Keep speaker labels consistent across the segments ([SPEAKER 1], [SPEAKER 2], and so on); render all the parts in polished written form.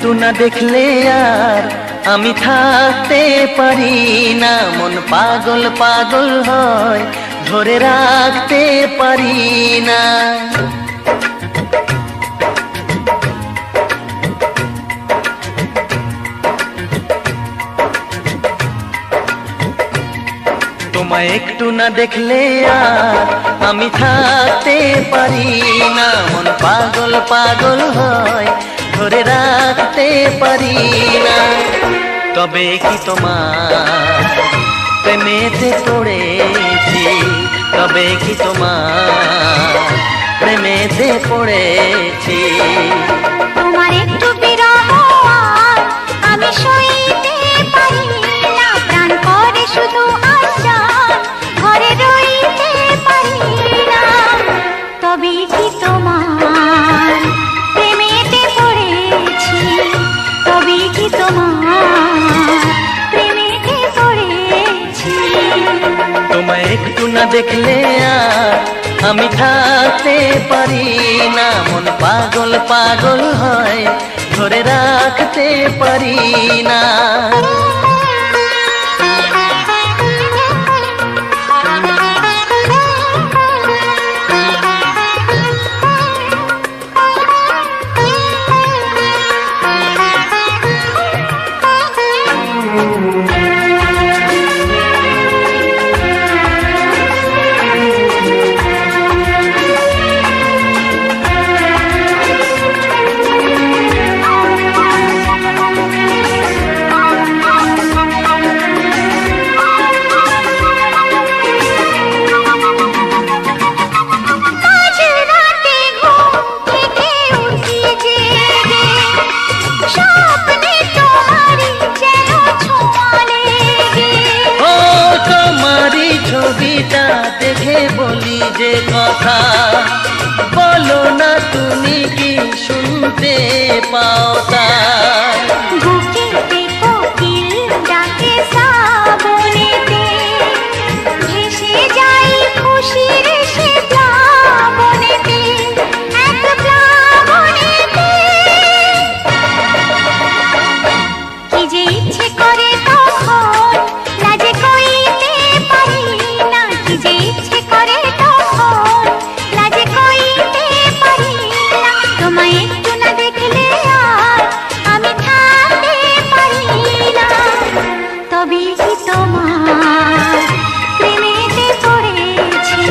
[SPEAKER 1] একটু না দেখলে আর আমি থাকতে পারি না, মন পাগল পাগল হয়, ধরে রাখতে পারি না। তোমায় একটু না দেখলে আর আমি থাকতে পারি না, মন পাগল পাগল হয়, ধরে রাখতে পারি না। তবে কি তোমার প্রেমেতে পড়েছি, তবে কি তোমার প্রেমেতে পড়েছি।
[SPEAKER 2] তোমার একটু বিরহ আমি সইতে পারি না, প্রাণ করে শুধু আশা, ঘরে রইতে পারি না। তবে কি তোমার প্রেমেতে পড়েছি, তবে কি তোমার প্রেমেতে পড়েছি।
[SPEAKER 1] তোমায় একটু না দেখলে আর আমি থাকতে পারি না, মন পাগল পাগল হয়, ধরে রাখতে পারি না। ছবিটা দেখে বলি যে কথা, বলো না তুমি কি শুনতে পাও তা।
[SPEAKER 2] বুকেতে কোকিল ডাকে শ্রাবণেতে, ভেসে যাই খুশির সে প্লাবনেতে, এক প্লাবনেতে। কি যে ইচ্ছে করে তখন লাজে কইতে পারি না, কি যে ইচ্ছে করে তখন লাজে কইতে পারি না। তোমায় একটু না দেখলে আর আমি থাকতে পারি না। তবে কি তোমার প্রেমেতে পড়েছি,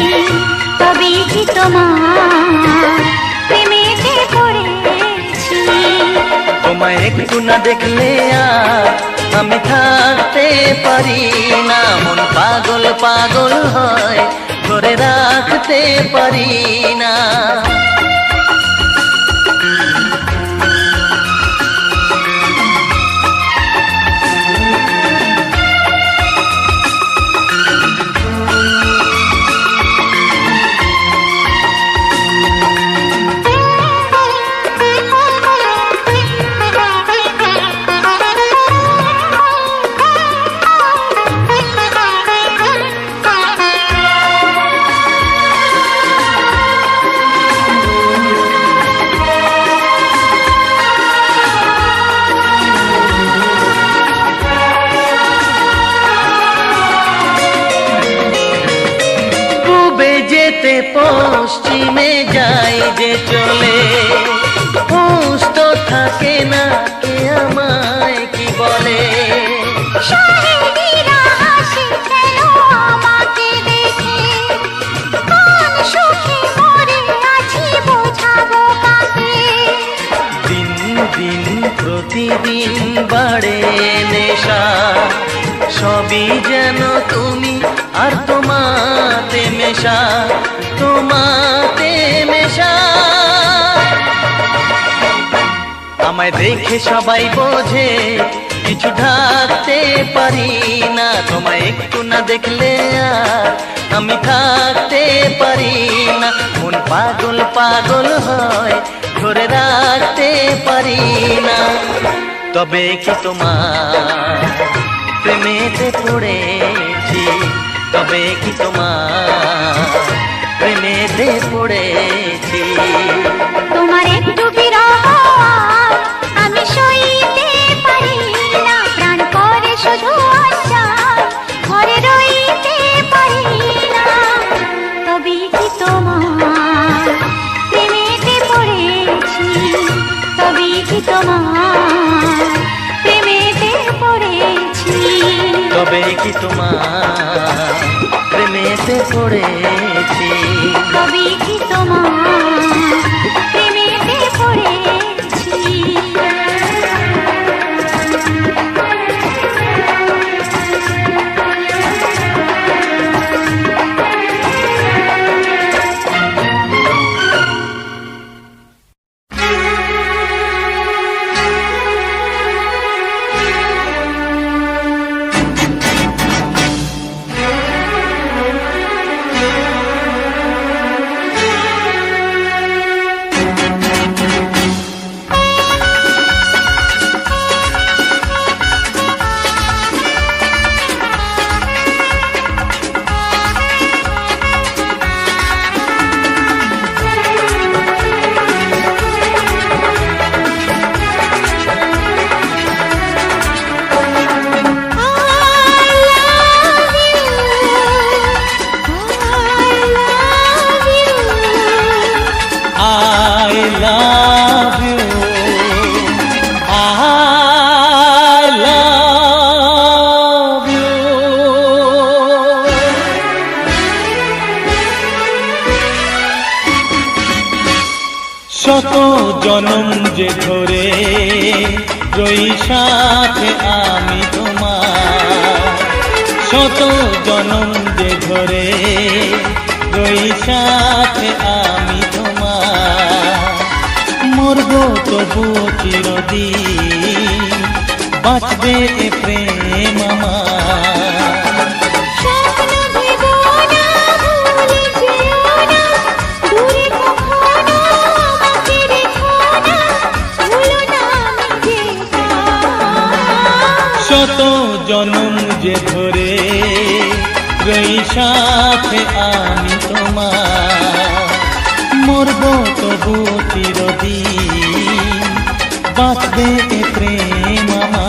[SPEAKER 2] তবে কি তোমার প্রেমেতে পড়েছি।
[SPEAKER 1] তোমায় একটু না দেখলে আর আমি থাকতে পারি না, মন পাগল পাগল হয়, ধরে রাখতে পারি না। যেতে পশ্চিমে যাই যে চলে, হুঁশ তো থাকে না, কে আমায় কি বলে।
[SPEAKER 2] শাহেদিরা হাসে কেন আমাকে দেখে, কোন সুখে মরে আছি বোঝাবো কাকে।
[SPEAKER 1] দিন দিন প্রতিদিন বাড়ে নেশা, সবই যেন তুমি আর তোমাতে মেশা, তোমাতে মেশা। আমায় দেখে সবাই বোঝে কিছু ঢাকতে পারি না, তোমায় একটু না দেখলে আর আমি থাকতে পারি না, মন পাগল পাগল হয়, ধরে রাখতে পারি না। তবে কি তোমার প্রেমেতে পড়েছি, তবে কি তোমার প্রেমেতে পড়েছি।
[SPEAKER 2] তোমার একটু বিরহ আমি সই
[SPEAKER 1] তবেই কি তোমার প্রেমেতে পড়েছি।
[SPEAKER 2] কবি কি তোমার প্রেমেতে পড়েছি।
[SPEAKER 3] শত জনম যে ধরে রই সাথে আমি তোমার, শত জনম যে ধরে রই সাথে আমি তোমার। মরব তবু চিরদিন বাঁচবে এ প্রেম আমার। শত জনম যে ধরে রই সাথে আমি তোমার। মরব তবু চিরদিন বাঁচবে এ প্রেম আমার।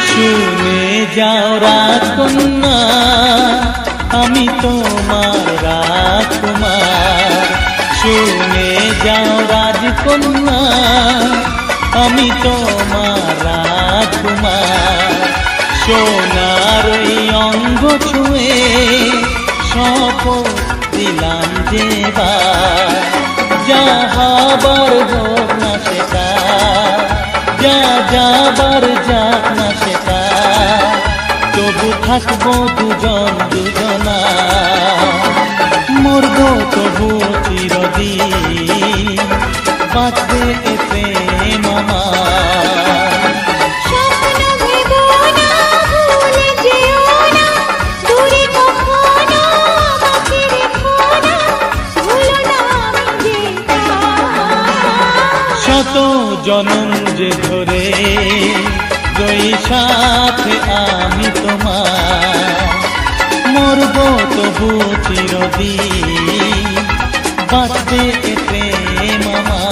[SPEAKER 3] শুনে যাও রাজকন্যা, আমি তোমার রাজকুমার। শুনে যাও রাজকন্যা, আমি তোমার রাজকুমার। সোনার ওই অঙ্গ ছুঁয়ে শপথ দিলাম যেবার, যা হবার হোক না সেটা, যা যাবার যাক না সেটা, তবু থাকবো দুজন দুজনা। মরব তবু চিরদিন বাঁচবে এ প্রেম আমার। শত জনম যে ধরে রই সাথে আমি তোমার। মরব তবু চিরদিন বাঁচবে এ প্রেম আমার।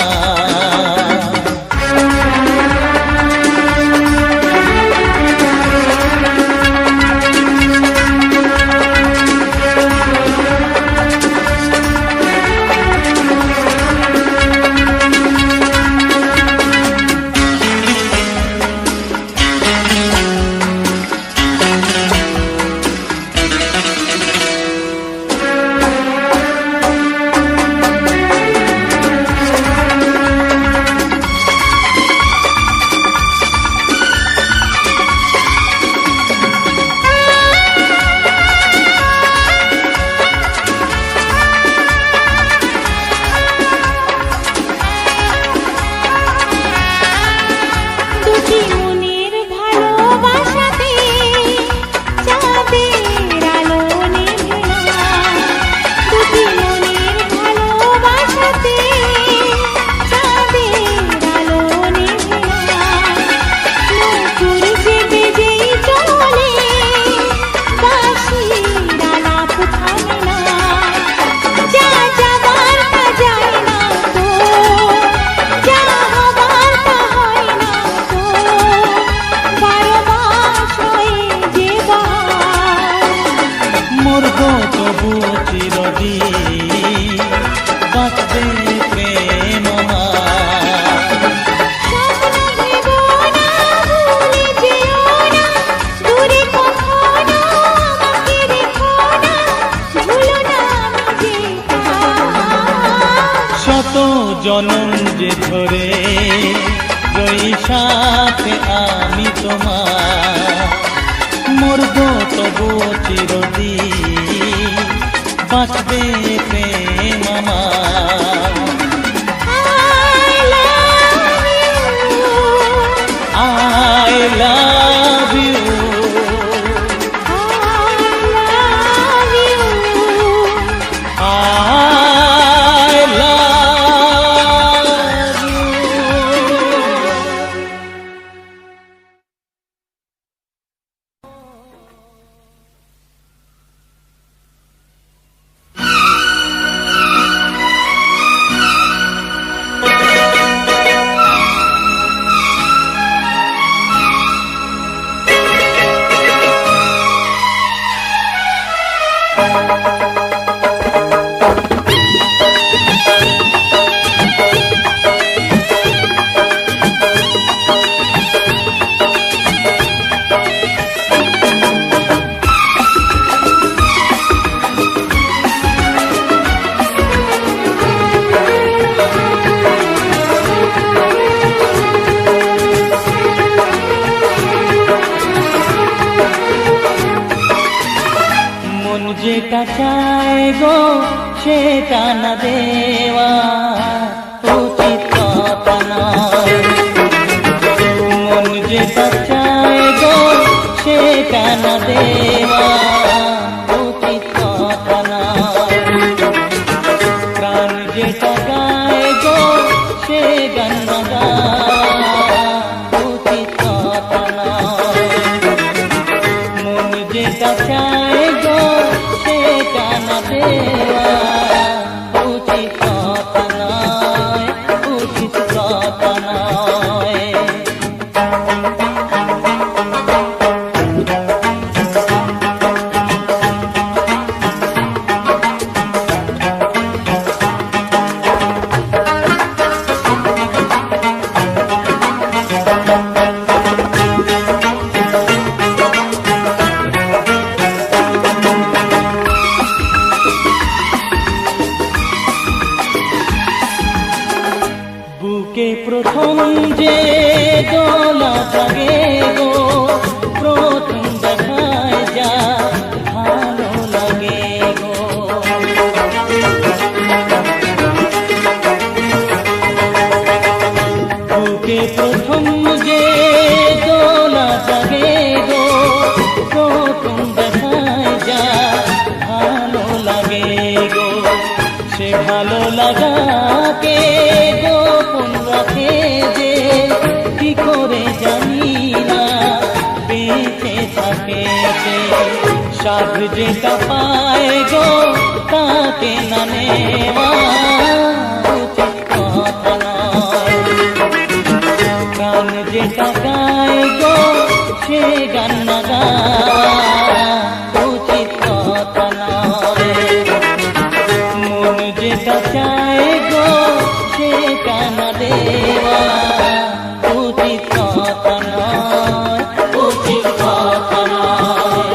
[SPEAKER 3] জনম যে ধরে রই সাথে আমি তোমার, মরব তবু চিরদিন বাঁচবে প্রেম আমার। I love you. I love you. মন যেটা চায় গো সেটা না দেওয়া উচিত কথা নয়। মন যেটা চায় গো সেটা না দেওয়া উচিত কথা নয়। প্রাণ যেটা গায় গো সে গান না গাওয়া উচিত কথা নয়। মন যেটা চায় গো সেটা না দেওয়া উচিত কথা নয়, উচিত কথা নয়। বুকে প্রথম যে দোলা জাগে গো, প্রথম দেখায় যা ভালো লাগে গো। বুকে প্রথম যে দোলা জাগে গো, প্রথম দেখায় যা ভালো লাগে গো। সে ভালো লাগাকে গোপন রাখে যে কি করে জানি না, বেঁচে থাকে সে। সাধ যেটা পায় গো তাকে না নেওয়া উচিত কথা নয়। গান যেটা গায় গো সে গান না গাওয়া উচিত কথা নয়। মন যেটা চায় গো সেটা না দেওয়া উচিত কথা নয়, উচিত কথা নয়,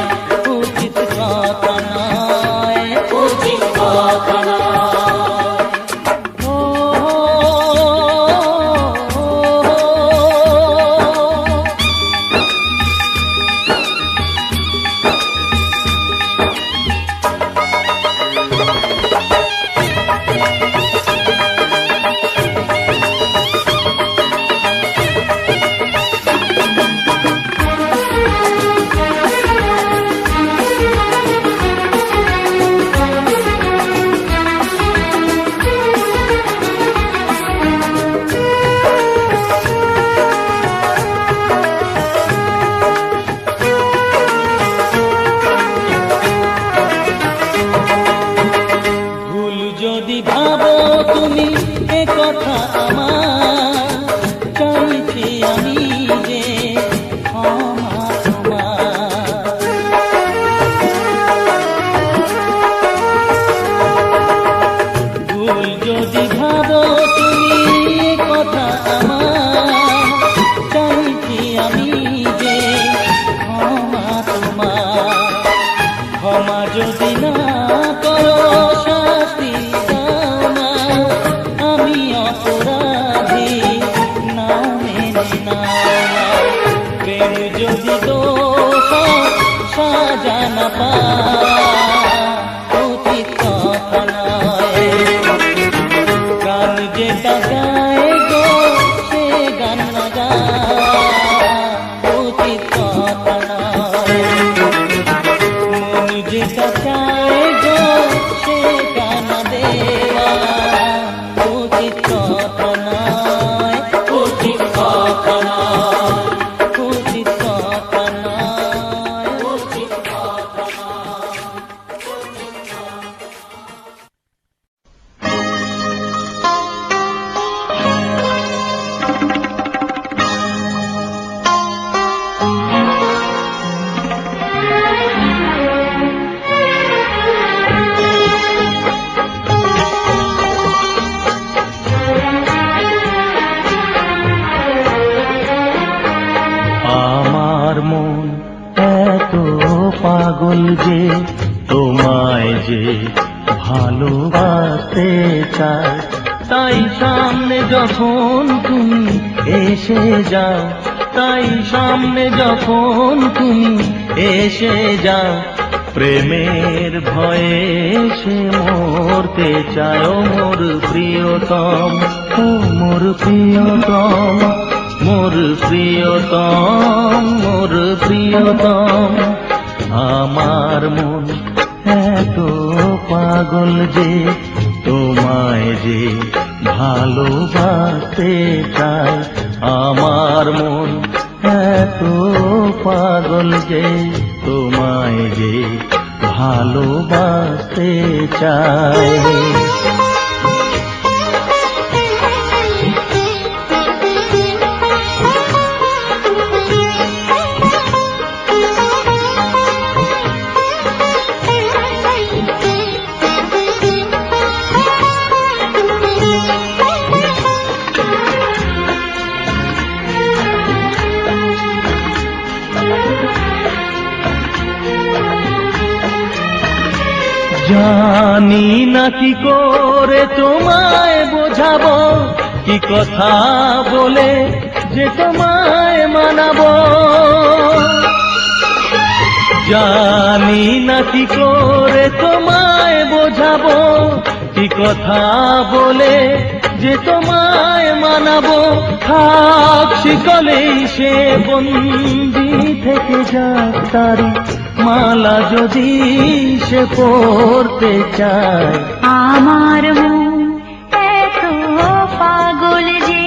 [SPEAKER 3] উচিত কথা নয়, উচিত কথা নয়। ও চাপা উচিত কথা নয়। গান যেটা গায় গো সে গান না গাওয়া উচিত কথা নয়। মন যেটা চায় গো সে গান দেওয়া উচিত কথা নয়। উচিত কথা নয়। উচিত কথা নয়। উচিত কথা নয়।
[SPEAKER 1] আমার মন এত পাগল যে তোমায় যে ভালোবাসতে চায়, তাই সামনে যখন তুমি এসে যাও, তাই সামনে যখন তুমি এসে যাও, প্রেমের ভয়ে সে মরতে চায়। ও মোর প্রিয়তম, ও মোর প্রিয়তম, মোর প্রিয়তম, মোর প্রিয়তম। আমার মন এত পাগল যে তোমায় যে ভালোবাসতে চায়। আমার মন এত পাগল যে তোমায় যে ভালোবাসতে চায়। জানি না কি করে তোমায় বোঝাবো, কি কথা বলে যে তোমায় মানাবো। জানি না কি করে তোমায় বোঝাবো, কি কথা বলে যে তোমায় মানাবো। থাক শিকলেই সে বন্দি থেকে যাক, তারি মালা যদি সে পড়তে চায়।
[SPEAKER 2] আমার মন এত পাগল যে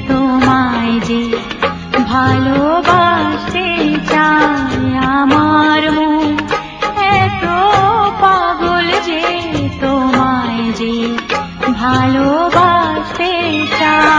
[SPEAKER 2] তোমায় যে ভালোবাসতে চায়। আমার মন এত পাগল যে তোমায় যে ভালোবাসতে চায়।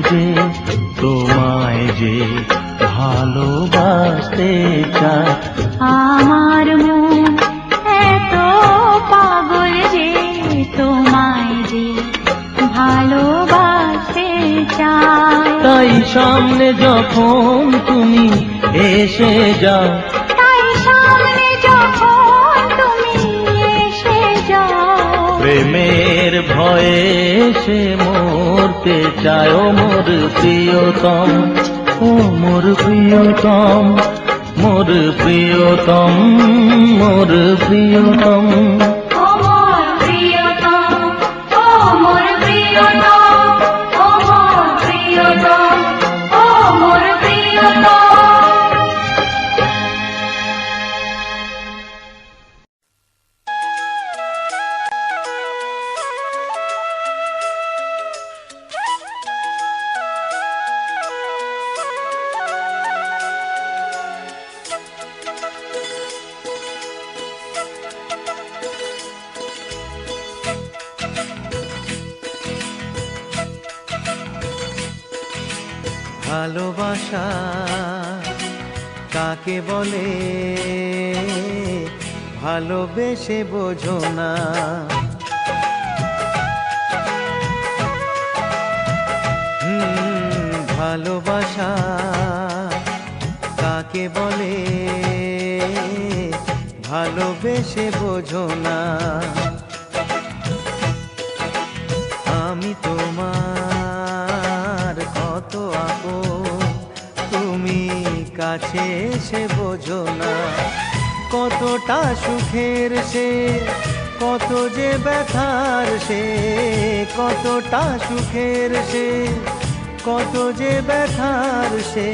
[SPEAKER 1] যে তোমায় যে ভালোবাসতে চায়।
[SPEAKER 2] আমার মন এত পাগল যে তোমায় যে ভালোবাসতে চায়।
[SPEAKER 1] তাই সামনে যখন তুমি এসে যাও,
[SPEAKER 2] তাই সামনে যখন তুমি এসে যাও,
[SPEAKER 1] প্রেমের ভয়ে সে মরতে চায়। ও মোর প্রিয়তম, ও মোর প্রিয়তম, মোর প্রিয়তম, মোর প্রিয়তম।
[SPEAKER 2] ও মোর প্রিয়তম, ও মোর প্রিয়তম, ও মোর প্রিয়তম, ও মোর প্রিয়তম।
[SPEAKER 1] ভালোবাসা কাকে বলে ভালোবেসে বোঝো না। ভালোবাসা কাকে বলে ভালোবেসে বোঝো না। আমি তোমার কত আপন তুমি কাছে এসে বোঝো না। কতটা সুখের সে কত যে ব্যথার সে, কতটা সুখের সে কত যে ব্যথার সে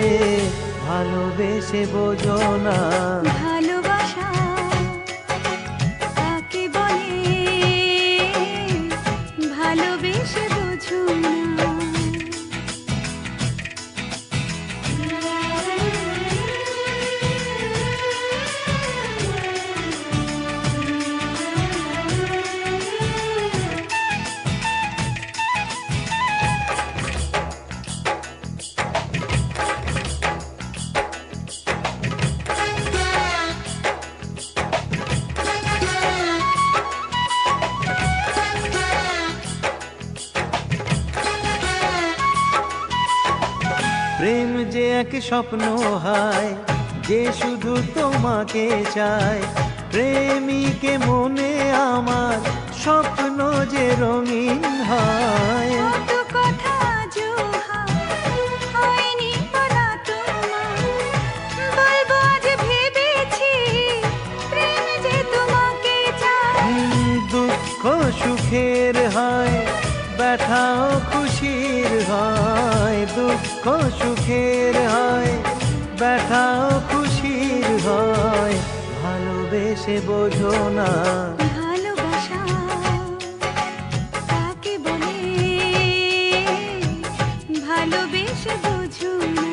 [SPEAKER 1] ভালোবেসে বোঝো না।
[SPEAKER 2] ভালোবাসা কাকে বলে ভালোবেসে বোঝো না।
[SPEAKER 1] প্রেম যে এক স্বপ্ন হয় যে শুধু তোমাকে চায়। প্রেমিকে মনে আমার স্বপ্ন যে রঙিন হয়।
[SPEAKER 2] কত কথা জোহা হয়নি বলা তোমার, বলবো আজ ভেবেছি প্রেম যে তোমাকে চায়।
[SPEAKER 1] দুঃখ সুখের হয় ব্যথাও খুশির হয়। দুঃখ সুখের হয় ব্যথাও খুশির হয় ভালোবেসে বোঝো না।
[SPEAKER 2] ভালোবাসা কাকে বলে ভালোবেসে বোঝো না।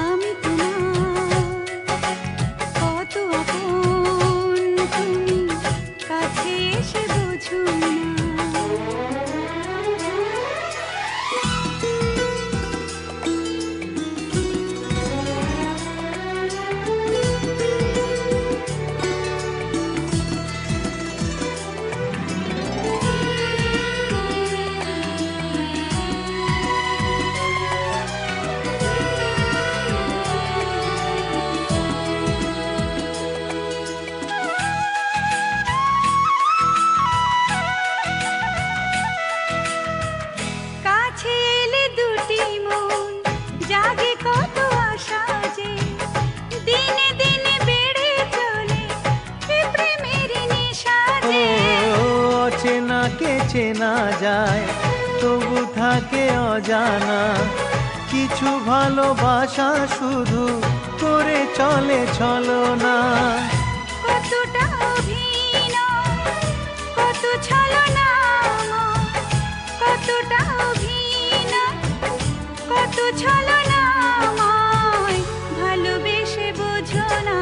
[SPEAKER 2] আমি তোমার কত আপন তুমি কাছে এসে বোঝো না। কাছে এলে দুটি মন জাগে কত আশা যে, দিনে দিনে বেড়ে চলে এ প্রেমের নেশা যে।
[SPEAKER 1] চেনাকে চেনা যায় তবু থাকে অজানা। কিছু ভালোবাসা শুধু করে চলে ছলনা।
[SPEAKER 2] কতটা অভিনয় কত ছলনা আমার, কতটা অভিনয় কত ছলনা আমায় ভালোবেসে বোঝো না।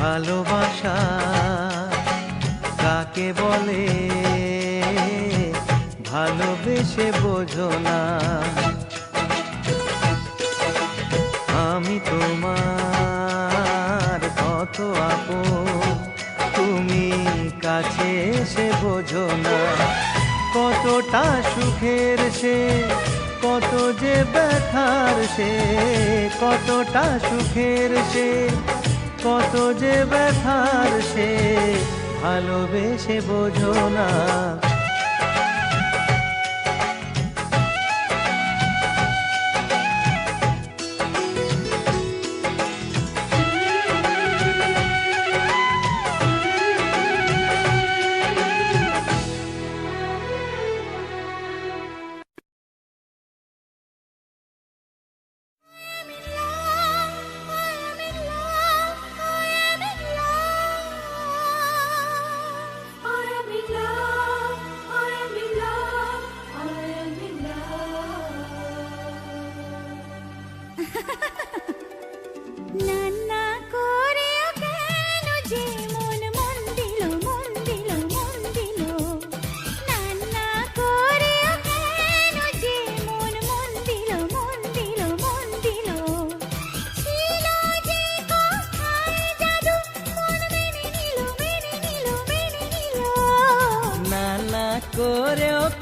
[SPEAKER 1] ভালোবাসা কাকে বলে ভালোবেসে বোঝো না। আমি তোমার কত আপন তুমি কাছে এসে বোঝো না। কতটা সুখের সে কত যে ব্যথার সে, কতটা সুখের সে কত যে ব্যথার সে ভালোবেসে বোঝো না।
[SPEAKER 2] I am in love.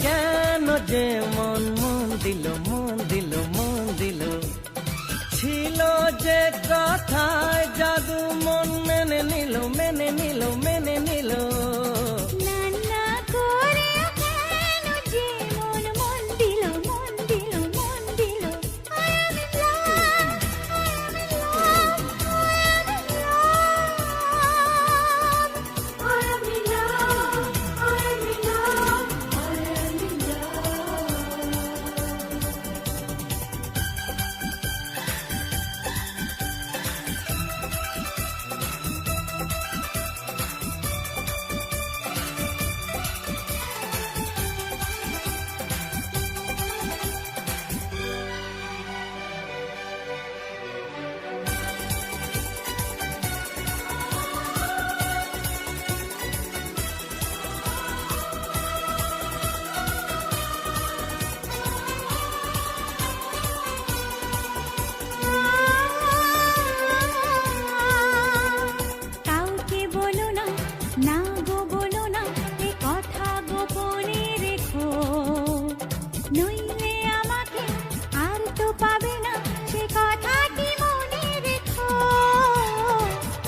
[SPEAKER 3] কেন যে মন মন দিল মন দিল মন দিল ছিল যে কথায় জাদু মন মেনে নিল মেনে নিল মেনে নিল
[SPEAKER 2] না করে কেন যে মন মন দিল মন দিল মন দিল I am in love, I am in love, I am in love, I am in love, I am in কাউকে বলো না না গো বলো না এ কথা গোপনে রেখো নইলে আমাকে আর তো পাবে না সে কথাটি মনে রেখো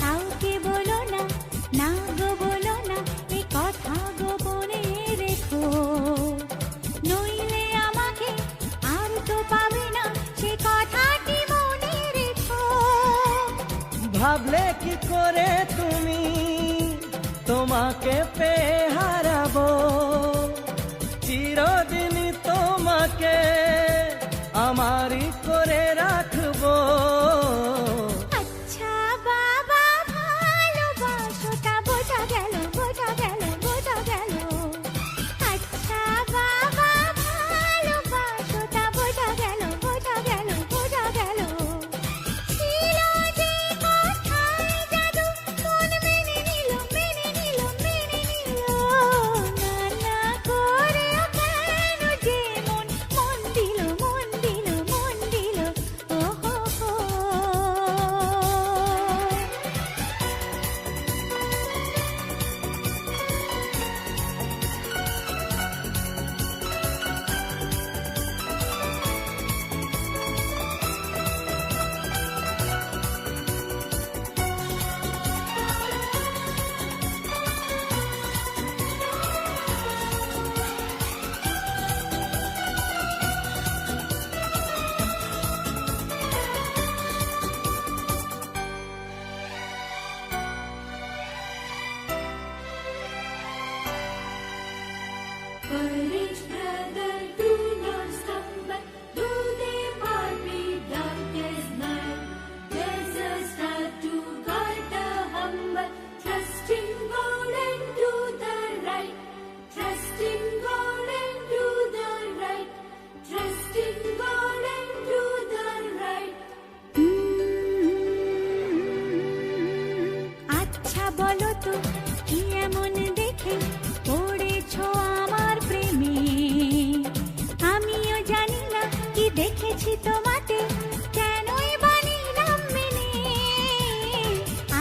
[SPEAKER 2] কাউকে বলো না না গো বলো না এ কথা গোপনে রেখো নইলে আমাকে আর তো পাবে না সে কথাটি মনে রেখো
[SPEAKER 3] ভাবলে কি করে তুমি তোমাকে পেয়ে হারাবো চিরদিন তোমাকে আমারই করে রাখবো
[SPEAKER 2] আচ্ছা বাবা ভালোবাসোটা বোঝা গেল বোঝা গেল বোঝা গেল আচ্ছা বাবা ভালোবাসোটা বোঝা গেল বোঝা গেল বোঝা গেল ছিল যে কথায় জাদু মন মেনে নিল মেনে নিল মেনে নিল না করে কেন যে মন মন দিল মন দিল মন দিল ও হো হো Courage, brother, do not stumble. Do they part be dark as night? There's a star to guide the humble. Trust in God and do the right. Trust in God and do the right. Trust in God and do the right. আচ্ছা বলো তো কি এমন দেখে পড়েছো আমার প্রেমে আমিও জানি না কি দেখেছি তোমাতে কেনই বানিলাম মেনে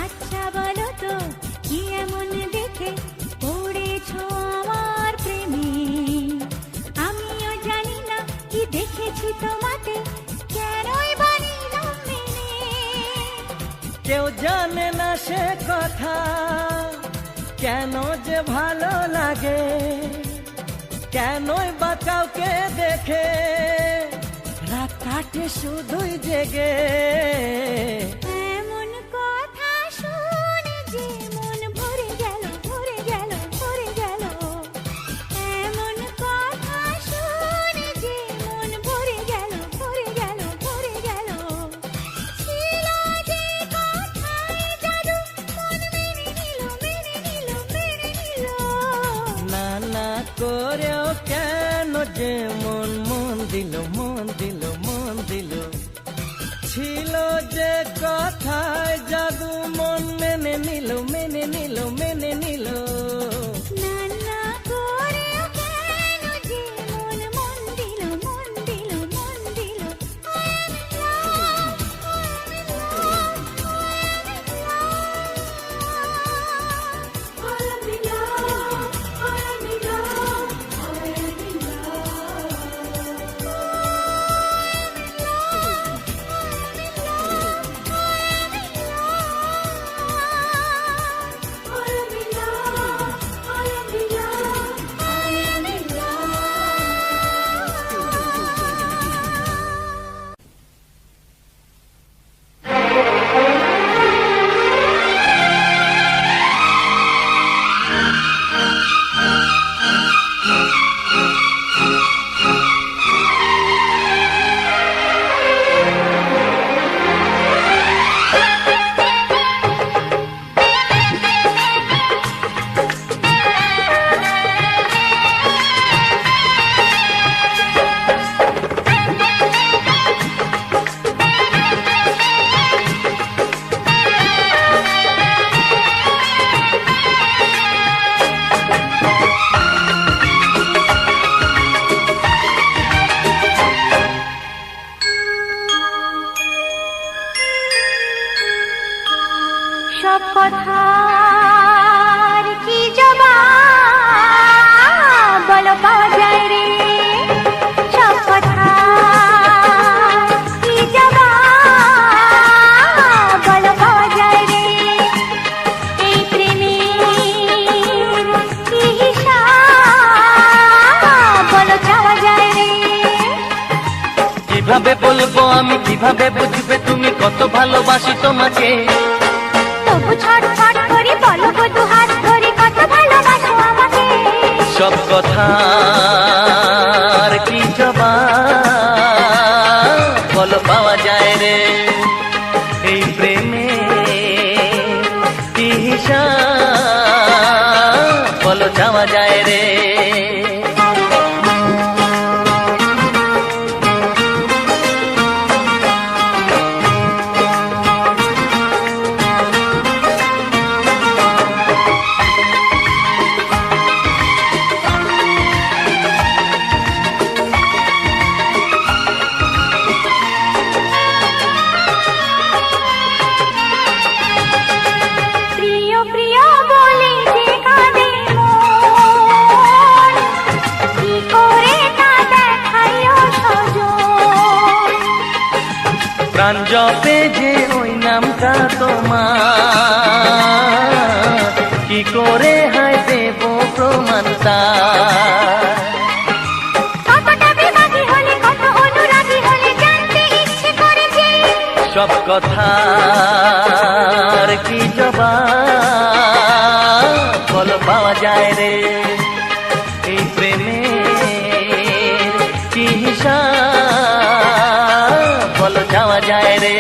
[SPEAKER 2] আচ্ছা বলো তো কি এমন দেখে পড়েছো আমার প্রেমে আমিও জানি না কি দেখেছি তোমাতে কেনই বানিলাম মেনে
[SPEAKER 3] কেউ জানে না সে কথা কেন যে ভালো লাগে কেনই বা কাউকে দেখে রাত কাটে শুধুই জেগে
[SPEAKER 2] এমন কথা শুনে যে মন ভরে গেল ভরে গেল ভরে গেল এমন কথা শুনে যে মন ভরে গেল ভরে গেল ভরে গেল ছিল যে কথায় জাদু মন মেনে নিল মেনে নিল মেনে নিল
[SPEAKER 3] না করেও কেন যে মন মন দিল মন দিল মন দিল ছিল যে কথায় জাদু মন মেনে নিল মেনে নিল মেনে নিল
[SPEAKER 2] না করে কেন যে মন মন দিল মন দিল মন দিল I am in love, I am in love, I am in love, I am in love, I am in
[SPEAKER 1] কিভাবে বলবো আমি, কিভাবে বুঝবে তুমি কত ভালোবাসি তোমাকে।
[SPEAKER 2] তবু ছটফট করি বলো গো দুহাত ধরে কত ভালোবাসো আমাকে।
[SPEAKER 1] সব কথার কি জবাব বলো পাওয়া যায় রে, এই প্রেমে কি হিসাব বলো যাওয়া যায় রে।
[SPEAKER 2] প্রিয় প্রিয় বলে যে কাঁদে মন, কি করে তা দেখাইও সজন।
[SPEAKER 1] প্রাণ জপে যে ওই নামটা তোমার, কি করে হায় দেব প্রমাণ তার।
[SPEAKER 2] কতটা বিভাগী হলে কত অনুরাগী হলে জানতে ইচ্ছে করে যে,
[SPEAKER 1] সব কথার কি জবাব বলো পাওয়া যায় রে, এই প্রেমের কি হিসাব বলো যাওয়া যায় রে।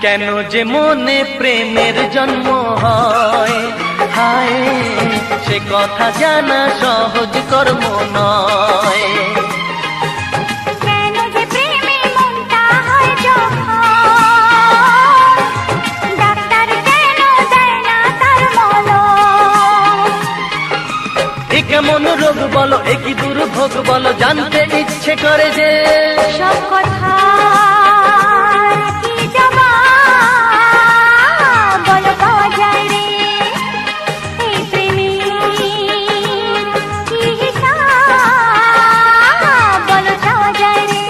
[SPEAKER 1] কেন যে মনে প্রেমের জন্ম হয়, হায় সে কথা জানা সহজ কর্ম নয়।
[SPEAKER 2] কেন যে প্রেমে মনটা হয় যখন, ডাক্তার কেন দেয় না তার মলম।
[SPEAKER 1] এ কেমন রোগ বলো, এ কি দুর্ভোগ বলো, জানতে ইচ্ছে করে যে,
[SPEAKER 2] সব কথা কি জবাব বলো পাওয়া যায় রে, এই প্রেমের কি হিসাব বলো যাওয়া যায় রে।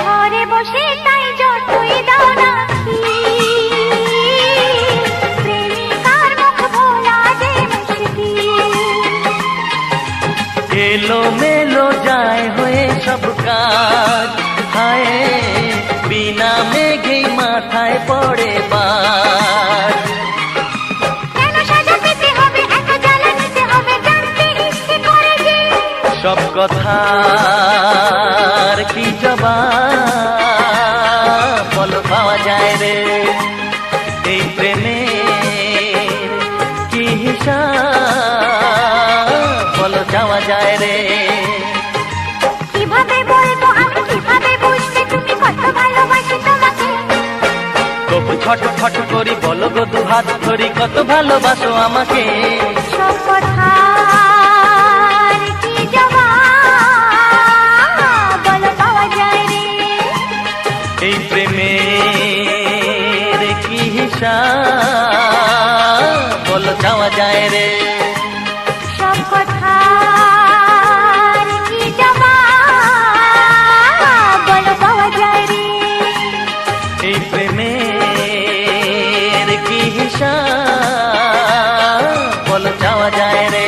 [SPEAKER 2] ঘরে বসে তাই যতই দাও না প্রেমিকার মুখ ভোলা যে মুশকিল।
[SPEAKER 1] এলো মেলো যায় হয়ে সব কাজ, হায় বিনা মেঘেই মাথায় পড়ে বাজ।
[SPEAKER 2] কেন সাজা পেতে হবে, এত জ্বালা নিতে হবে, জানতে ইচ্ছে করে যে,
[SPEAKER 1] সব কথার কি জবাব বলো পাওয়া যায় রে, এই প্রেমের কি হিসাব বলো যাওয়া যায় রে।
[SPEAKER 2] কিভাবে বলবো আমি, কিভাবে বুঝবে তুমি কত ভালোবাসি তোমাকে।
[SPEAKER 1] তবু ছটফট করি বলো গো দুহাত ধরি কত ভালোবাসো আমাকে।
[SPEAKER 2] সব কথার কি জবাব বলো পাওয়া যায় রে,
[SPEAKER 1] এই প্রেমের কি হিসাব বলো যাওয়া যায় রে।
[SPEAKER 2] সব কথার কি জবাব বলো পাওয়া যায় রে,
[SPEAKER 1] এই প্রেমের কি হিসাব বলো যাওয়া যায় রে।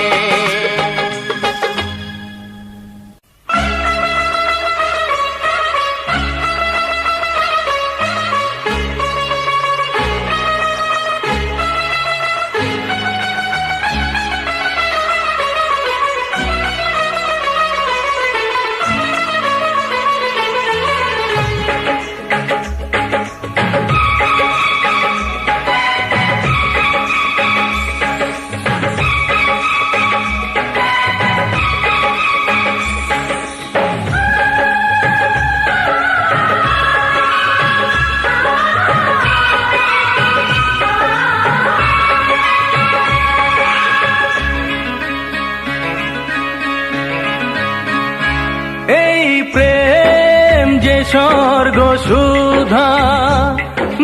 [SPEAKER 3] স্বর্গ সুধা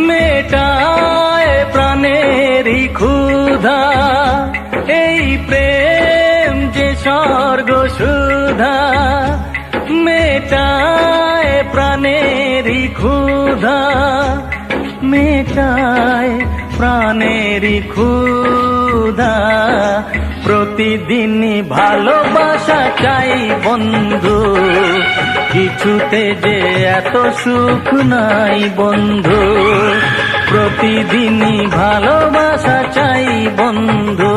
[SPEAKER 3] মেটায় প্রাণেরই ক্ষুধা, এই প্রেম যে স্বর্গ সুধা মেটায় প্রাণেরই ক্ষুধা, মেটায় প্রাণেরই ক্ষুধা। প্রতিদিনই ভালোবাসা চাই বন্ধু, কিছুতে যে এত সুখ নাই বন্ধু। প্রতিদিনই ভালোবাসা চাই বন্ধু,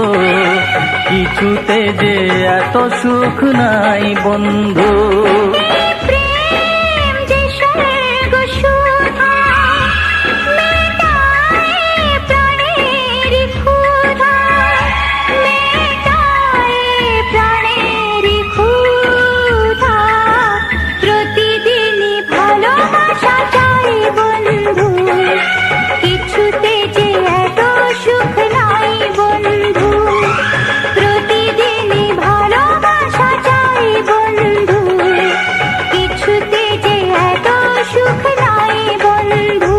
[SPEAKER 3] কিছুতে যে এত সুখ নাই বন্ধু।
[SPEAKER 2] প্রেম যে স্বর্গ সুধা মেটায় প্রাণেরই ক্ষুধা, মেটায় প্রাণেরই ক্ষুধা। প্রতিদিনই ভালোবাসা চাই বন্ধু, কিছুতে যে এত সুখ নাই বন্ধু। প্রতিদিনই ভালোবাসা চাই বন্ধু, কিছুতে যে এত সুখ নাই বন্ধু।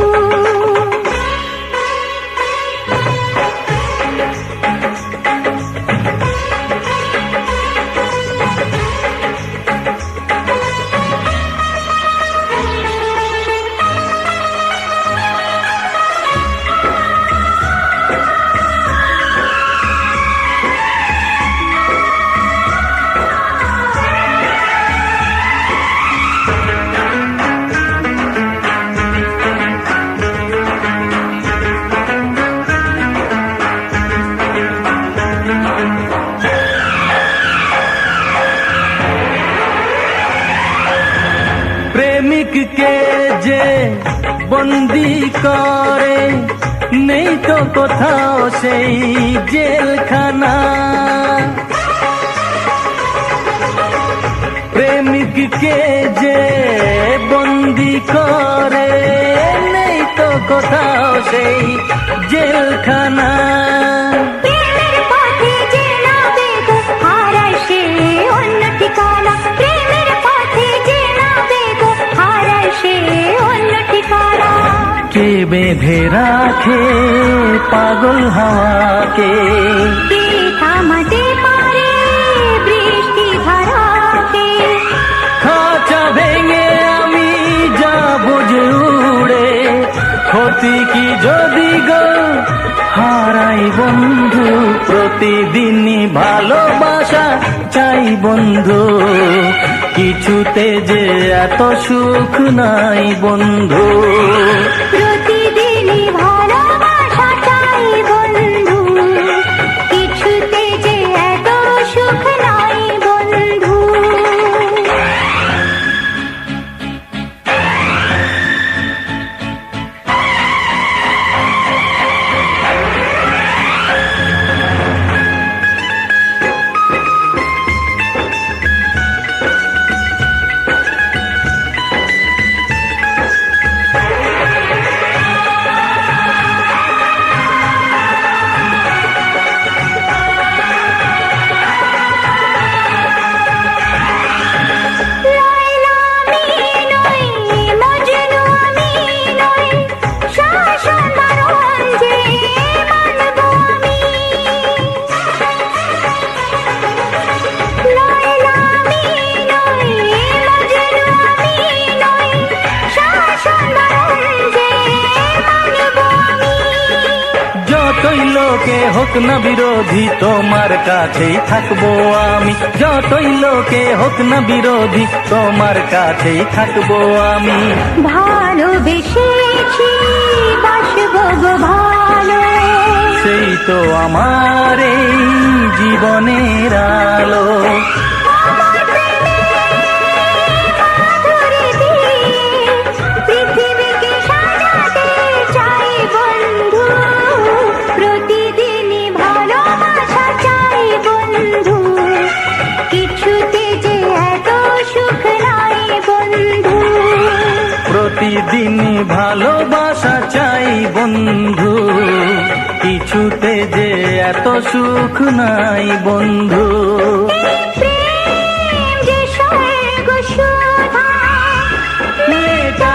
[SPEAKER 3] প্রেমিককে যে বন্দি করে নেই তো কোথাও সেই জেলখানা, প্রেমিককে যে বন্দি করে নেই তো কোথাও সেই জেলখানা।
[SPEAKER 2] প্রেমের পথে যে নাবে গো হারায় সে অন্য ঠিকানা, প্রেমের পথে যে নাবে গো হারায় সে অন্য ঠিকানা।
[SPEAKER 3] কে বেঁধে রাখে পাগল হাওয়াকে,
[SPEAKER 2] কে থামাতে পারে বৃষ্টি ধারাকে।
[SPEAKER 3] খাঁচা ভেঙে আমি যাব যে উড়ে, ক্ষতি কি যদি গো হারাই বন্ধু। প্রতিদিনই ভালোবাসা চাই বন্ধু, কিছুতে যে এত সুখ নাই বন্ধু।
[SPEAKER 2] প্রতিদিনই ভালোবাসা চাই বন্ধু, কিছুতে যে এত সুখ নাই বন্ধু। লায়লা আমি নই, মজনু আমি নই, শাসন বারণ যে মানব আমি। লায়লা আমি নই, মজনু আমি নই, শাসন বারণ যে মানব আমি।
[SPEAKER 3] যতই লোকে হোক না বিরোধী তোমার কাছেই থাকবো আমি, যতই লোকে হোক না বিরোধী তোমার কাছেই থাকবো আমি।
[SPEAKER 2] ভালোবেসেছি বাসব গো ভালো,
[SPEAKER 3] সেই তো আমার এই জীবনের আলো।
[SPEAKER 2] আমার প্রেমে মাধুরী দিয়ে পৃথিবীকে সাজাতে চাই বন্ধু। প্রতিদিনই ভালোবাসা চাই বন্ধু, কিছুতে যে এত সুখ নাই বন্ধু।
[SPEAKER 3] প্রতিদিনই ভালোবাসা চাই বন্ধু, কিছুতে যে এত সুখ নাই বন্ধু।
[SPEAKER 2] প্রেম যে স্বর্গ সুধা
[SPEAKER 3] মেটা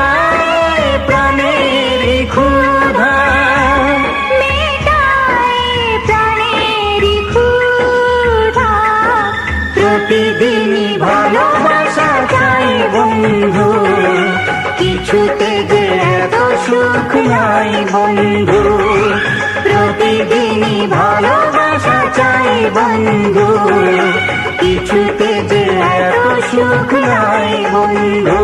[SPEAKER 4] ভালোবাসা চাই বন্ধু, কিছুতে যে এত সুখ নাই বন্ধু।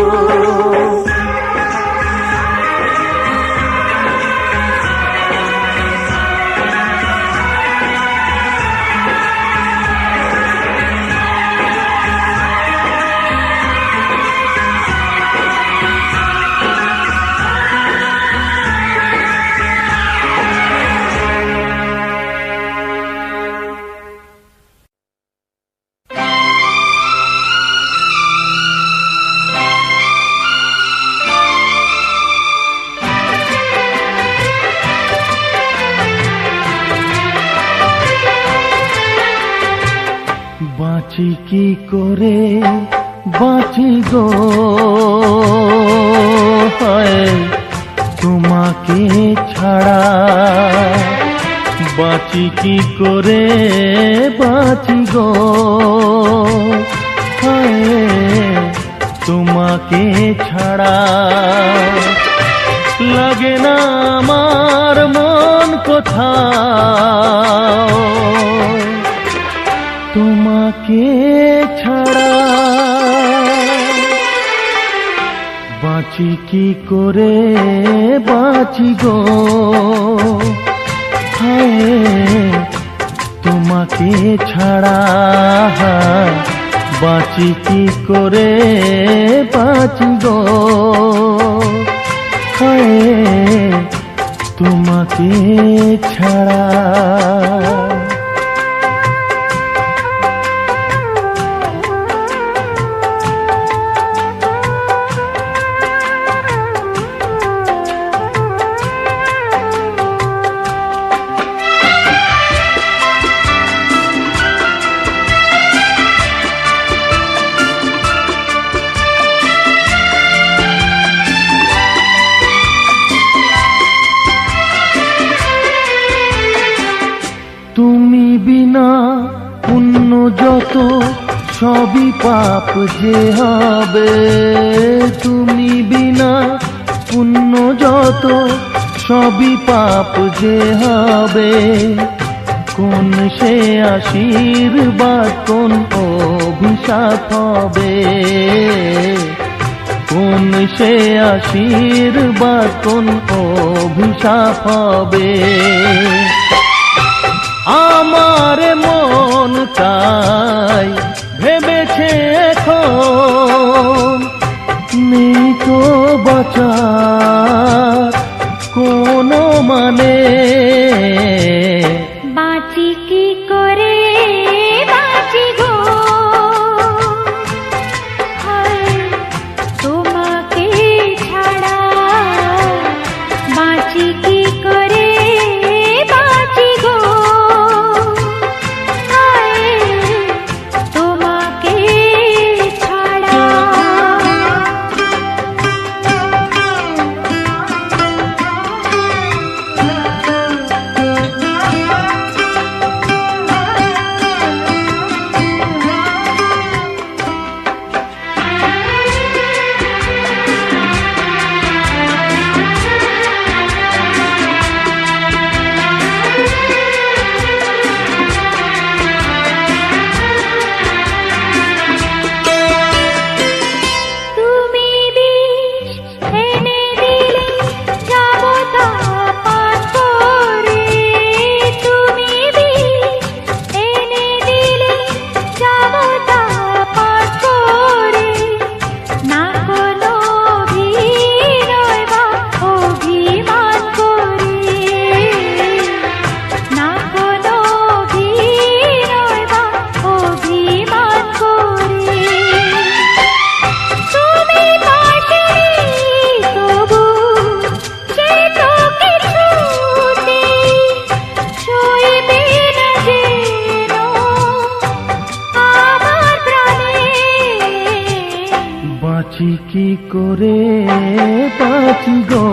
[SPEAKER 3] বাঁচি কি করে বাঁচি গো, হায় তোমাকে ছাড়া। বাঁচি কি করে বাঁচি গো, হায় তোমাকে ছাড়া। লাগে না আমার মন কোথাও তোমাকে ছাড়া। বাঁচি কি করে বাঁচি গো, হায় তোমাকে ছাড়া। বাঁচি কি করে বাঁচি গো, হায় তোমাকে ছাড়া। তুমি বিনা পুণ্য যত সবই পাপ যে হবে। তুমি বিনা পুণ্য যত সবই পাপ যে হবে। কোন সে আশীর্বাদ কোন অভিশাপ হবে। কোন সে আশীর্বাদ কোন অভিশাপ হবে। আমার মন তাই ভেবেছে এখন নেই তো বাঁচার কোনো মানে।
[SPEAKER 2] বাঁচি কি করে বাঁচি গো, হায় তোমাকে ছাড়া। বাঁচি কি করে বাঁচি গো, হায় তোমাকে ছাড়া। তুমি বিষ এনে দিলে যাব তা পান করে। তুমি বিষ এনে দিলে যাব তা পান করে। না কোনো অভিনয় বা অভিমান করে। না কোনো অভিনয় বা অভিমান করে। তুমি পাশে তবু সে তো কিছুতে সইবে না যেন আমার প্রাণে।
[SPEAKER 3] বাঁচি কি করে বাঁচি গো,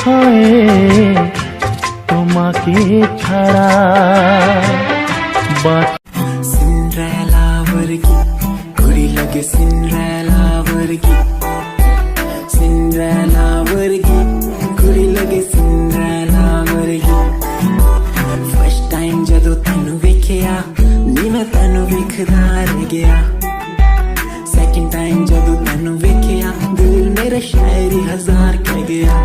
[SPEAKER 3] হায় তোমাকে ছাড়া।
[SPEAKER 4] सिंड्रेला वर्गी घोड़ी लगे सिंड्रेला वर्गी। सिंड्रेला वर्गी घोड़ी लगे सिंड्रेला वर्गी। विखदा रह गया सेकंड टाइम जदों तैनू वेखिया दिल मेरा शायरी हजार कह गया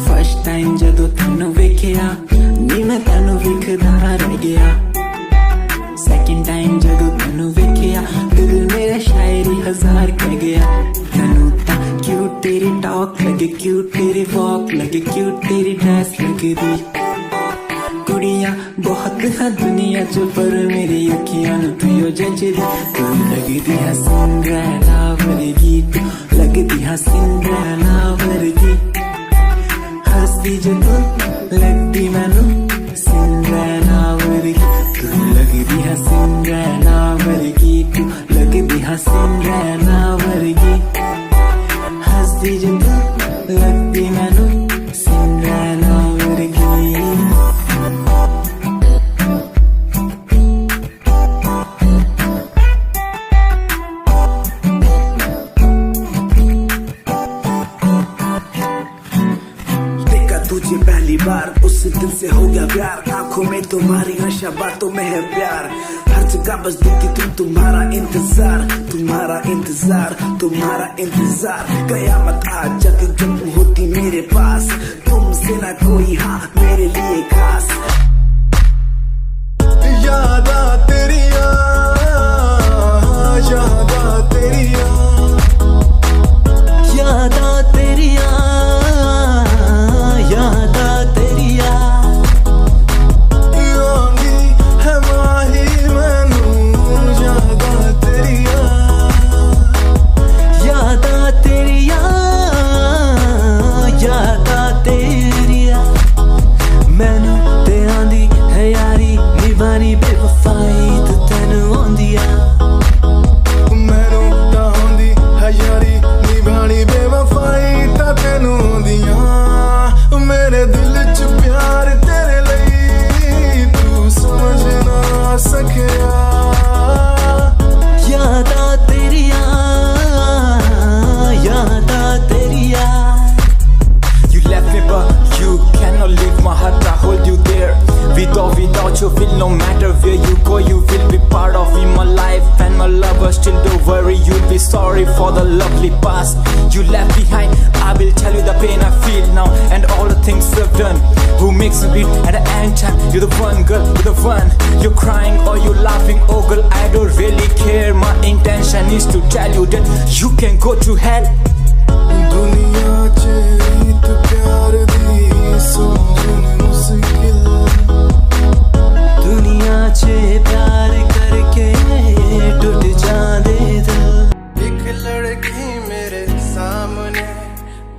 [SPEAKER 4] फर्स्ट टाइम जदों तैनू वेखिया नी मैं तैनू विखदा रह गया सेकंड टाइम जदों तैनू वेखिया दिल मेरा शायरी हजार कह गया तैनू ता क्यूट तेरी टॉक लगे क्यूट तेरी वॉक लगे क्यूट तेरी ड्रेस लगे दी कुड़ियां बहुत है दुनिया च पर मेरी अखियां नू तू यो जचदी तू लगदी है सिंड्रेला वर्गी तू लगदी है सिंड्रेला वर्गी हंसदी जो तू लगदी मैनू सिंड्रेला वर्गी तू लगदी है सिंड्रेला वर्गी तू लगदी है सिंड्रेला वर्गी हंसदी जो तू लगदी मैनू सिंड्रेला वर्गी तुझे पहली बार उस दिल से हो गया प्यार आंखों में तुम्हारी नशा बातों में है प्यार हर जगह बस दिखती तुम्हारा इंतजार तुम्हारा इंतजार तुम्हारा इंतजार कयामत आज जब तुम होती मेरे पास तुमसे ना कोई हाँ मेरे लिए खास यादा तेरिया यादा तेरिया यादा तेरिया यादा तेरिया योंगी है माही मैनू यादा तेरिया यादा तेरिया यादा तेरिया मैनू ते आंदी है यारी निभानी बेवफाई तू तैनू आंदिया मैनू तां आंदी है यारी निभानी बेवफाई तां तैनू आंदिया मेरे दिल च प्यार तेरे लिए तू समझ ना सकिया यादा तेरिया यादा तेरिया You left me but you cannot leave my heart I hold you there without you feel no matter where you go you will be part of in my life and my lover still don't worry you'll be sorry for the lovely past you left behind I will tell you the pain I feel now and all the things I've done who makes me bleed at the end time you're the one girl you're the one you're crying or you're laughing oh girl I don't really care my intention is to tell you that you can go to hell दुनिया च रीत प्यार दी समझन मुश्किल दुनिया च प्यार करके टूट जांदे दिल एक लड़की मेरे सामने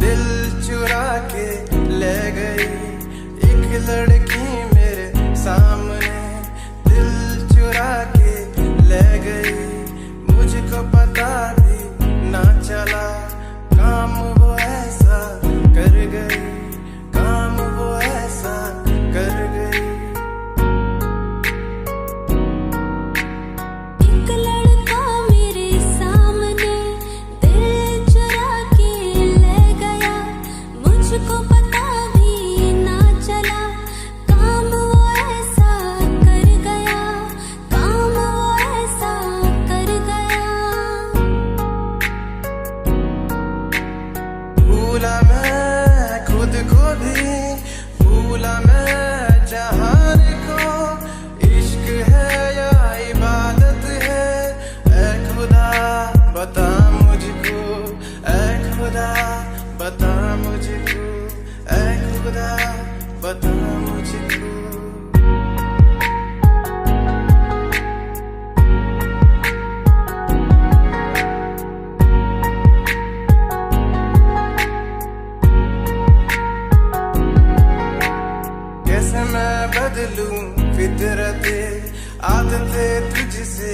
[SPEAKER 4] दिल चुरा के ले गई एक लड़की मेरे सामने दिल चुरा के ले गई मुझको पता भी ना चला काम वो ऐसा कर गई काम वो ऐसा कर गई
[SPEAKER 2] एक लड़का मेरे सामने दिल चुरा के ले गया मुझको पता भी ना चला काम वो ऐसा कर गया काम वो ऐसा कर गया
[SPEAKER 3] भूला मैं खुद को भी भूला मैं जहान को इश्क है या इबादत है ऐ खुदा बता मुझको ऐ खुदा बता मुझको ऐ खुदा बता मुझको कैसे मैं बदलूं फितरते आदतें तुझसे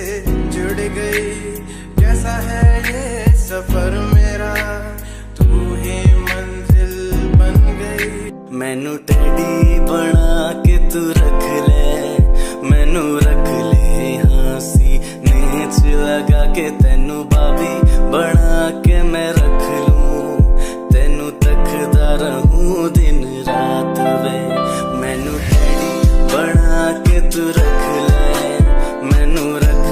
[SPEAKER 3] जुड़ गई कैसा है ये सफर मेरा तू ही मंजिल बन गई
[SPEAKER 1] मैनू टेडी बना के तू रख ले मैनू रख ले हाँसी नेच लगा के तेनू बाबी बना के मैं रख लूं तेनू तकदा रहूं दिन रात वे मैनू टेडी बना के तू रख ले मैनू रख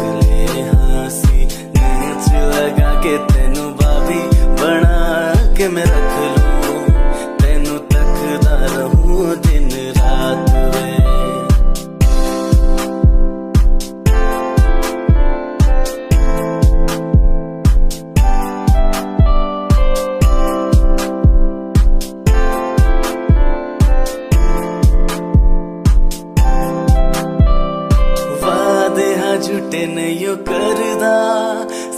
[SPEAKER 1] झूठे नहीं करदा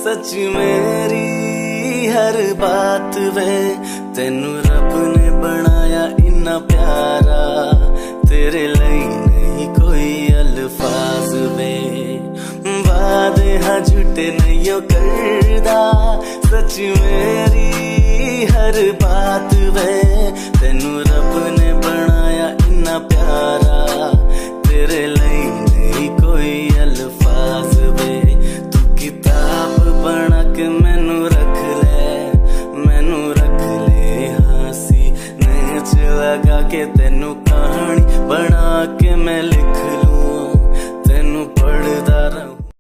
[SPEAKER 1] सच मेरी हर बात वे तेनू रब ने बनाया इन्ना प्यारा तेरे लिए नहीं कोई अल्फाज वे वादे हाँ झूठे नहीं करदा सच मेरी हर बात वे तेनू रब ने बनाया इन्ना प्यारा तेरे लिए नहीं कोई अल्फाज वे तू किताब बना के मैनू रख ले हासी नेच लगा के तेनू कहानी बना के मैं लिख लूं तेनू पढ़दा रहूं।